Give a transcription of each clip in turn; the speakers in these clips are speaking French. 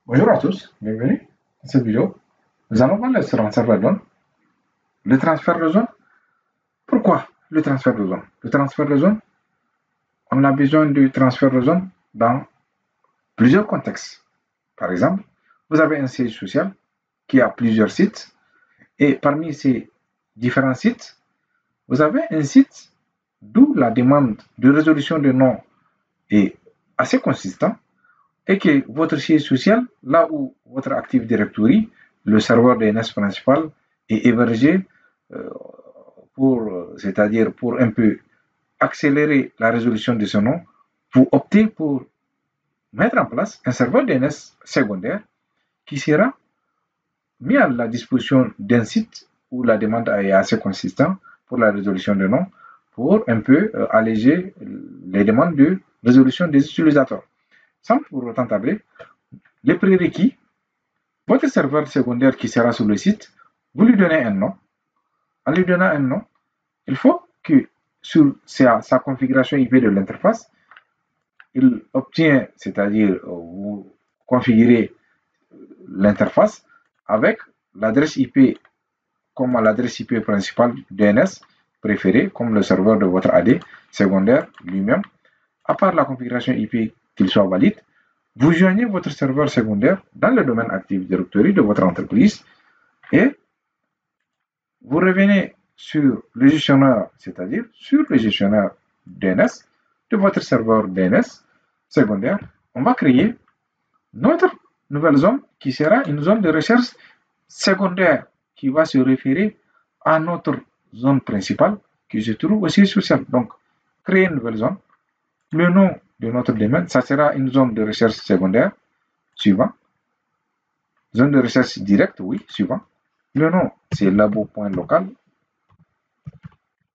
Bonjour à tous, bienvenue dans cette vidéo. Nous allons voir le transfert de zone. Le transfert de zone, pourquoi le transfert de zone? Le transfert de zone, on a besoin du transfert de zone dans plusieurs contextes. Par exemple, vous avez un siège social qui a plusieurs sites et parmi ces différents sites, vous avez un site d'où la demande de résolution de nom est assez consistant et que votre siège social, là où votre Active Directory, le serveur DNS principal, est hébergé c'est-à-dire pour un peu accélérer la résolution de ce nom, vous optez pour mettre en place un serveur DNS secondaire qui sera mis à la disposition d'un site où la demande est assez consistante pour la résolution de nom, pour un peu alléger les demandes de résolution des utilisateurs. Sans pour autant tarder, les prérequis, votre serveur secondaire qui sera sur le site, vous lui donnez un nom. En lui donnant un nom, il faut que sur sa configuration IP de l'interface, il obtient, c'est-à-dire vous configurez l'interface avec l'adresse IP comme l'adresse IP principale DNS préférée, comme le serveur de votre AD secondaire lui-même. À part la configuration IP qu'il soit valide, vous joignez votre serveur secondaire dans le domaine Active Directory de votre entreprise et vous revenez sur le gestionnaire, c'est-à-dire sur le gestionnaire DNS de votre serveur DNS secondaire. On va créer notre nouvelle zone qui sera une zone de recherche secondaire qui va se référer à notre zone principale qui se trouve aussi social. Donc, créer une nouvelle zone. Le nom de notre domaine, ça sera une zone de recherche secondaire. Suivant. Zone de recherche directe, oui, suivant. Le nom, c'est labo.local.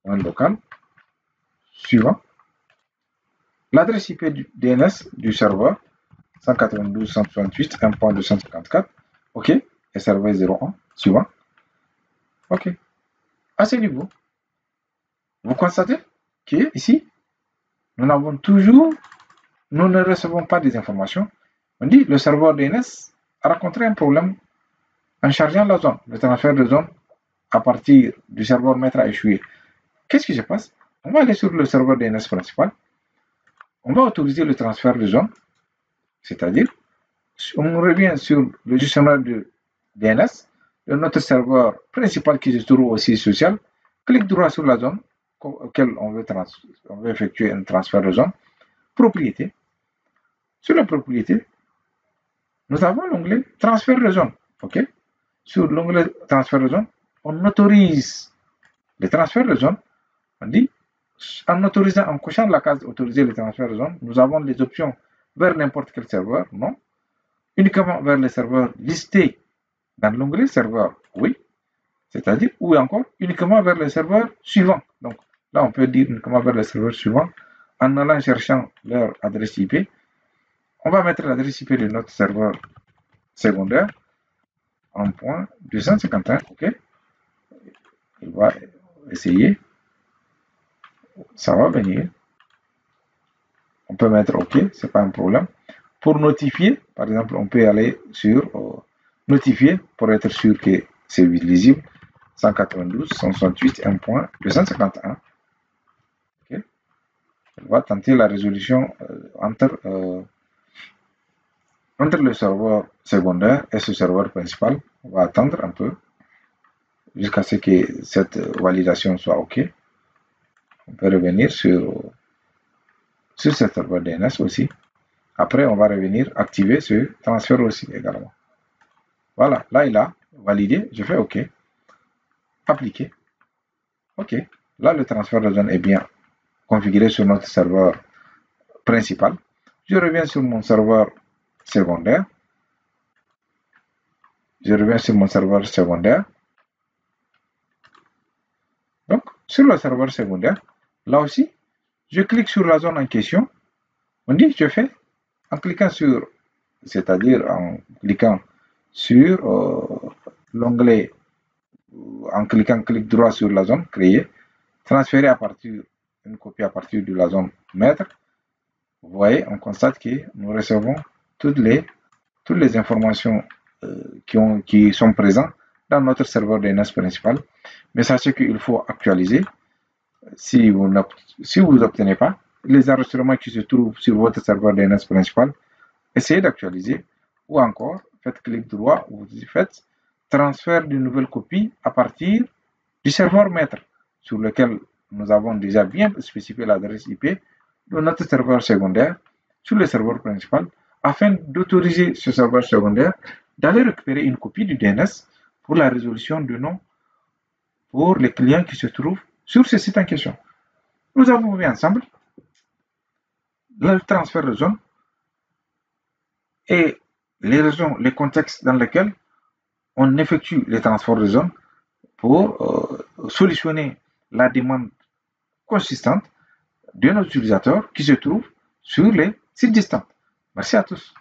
Local. Suivant. L'adresse IP du DNS du serveur, 192.168.1.254. OK. Et serveur 01. Suivant. OK. À ce niveau, vous constatez que ici, nous ne recevons pas des informations. On dit le serveur DNS a rencontré un problème en chargeant la zone. Le transfert de zone à partir du serveur maître a échoué. Qu'est-ce qui se passe? On va aller sur le serveur DNS principal. On va autoriser le transfert de zone, c'est-à-dire, on revient sur le gestionnaire de DNS, de notre serveur principal qui se trouve au site social, clique droit sur la zone auquel on veut effectuer un transfert de zone, propriété. Sur la propriété, nous avons l'onglet transfert de zone. OK? Sur l'onglet transfert de zone, on autorise les transferts de zone. On dit, en cochant la case autoriser les transferts de zone, nous avons les options vers n'importe quel serveur, non. Uniquement vers les serveurs listés dans l'onglet serveur, oui. C'est-à-dire, ou encore uniquement vers les serveurs suivants. Donc, là, on peut dire uniquement vers les serveurs suivants en allant cherchant leur adresse IP. On va mettre l'adresse IP de notre serveur secondaire en point 251, OK. Il va essayer. Ça va venir. On peut mettre OK, c'est pas un problème. Pour notifier, par exemple, on peut aller sur notifier pour être sûr que c'est lisible. 192.168.1.251. Okay. On va tenter la résolution entre le serveur secondaire et ce serveur principal. On va attendre un peu jusqu'à ce que cette validation soit OK. On peut revenir sur ce serveur DNS aussi. Après, on va revenir activer ce transfert aussi également. Voilà, là il a validé. Je fais OK. Appliquer. OK. Là, le transfert de zone est bien configuré sur notre serveur principal. Je reviens sur mon serveur secondaire. Donc, sur le serveur secondaire, là aussi, je clique sur la zone en question. On dit que je fais en cliquant sur, c'est-à-dire en cliquant sur l'onglet, en cliquant clic droit sur la zone créée, transférer une copie à partir de la zone maître. Vous voyez, on constate que nous recevons toutes toutes les informations qui sont présentes dans notre serveur DNS principal. Mais sachez qu'il faut actualiser. Si vous n'obtenez pas les enregistrements qui se trouvent sur votre serveur DNS principal, essayez d'actualiser, ou encore faites clic droit ou vous faites transfert d'une nouvelle copie à partir du serveur maître sur lequel nous avons déjà bien spécifié l'adresse IP de notre serveur secondaire sur le serveur principal afin d'autoriser ce serveur secondaire d'aller récupérer une copie du DNS pour la résolution de nom pour les clients qui se trouvent sur ce site en question. Nous avons vu ensemble le transfert de zone et les raisons, les contextes dans lesquels on effectue les transferts de zone pour solutionner la demande consistante de nos utilisateurs qui se trouvent sur les sites distants. Merci à tous.